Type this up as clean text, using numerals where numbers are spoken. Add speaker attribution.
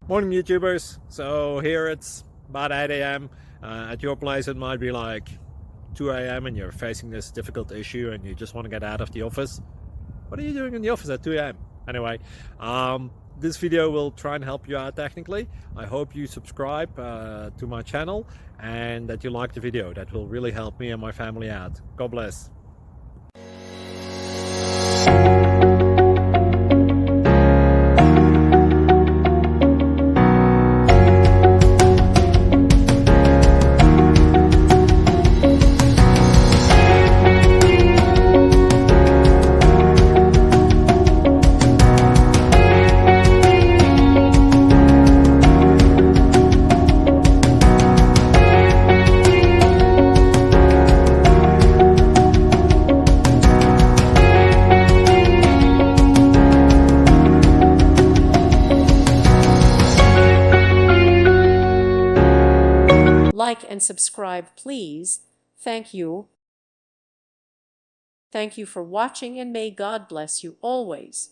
Speaker 1: Morning YouTubers. So here it's about 8 a.m. At your place it might be like 2 a.m. and you're facing this difficult issue and you just want to get out of the office. What are you doing in the office at 2 a.m.? Anyway, this video will try and help you out technically. I hope you subscribe to my channel and that you like the video. That will really help me and my family out. God bless.
Speaker 2: Like and subscribe, please. Thank you. Thank you for watching, and may God bless you always.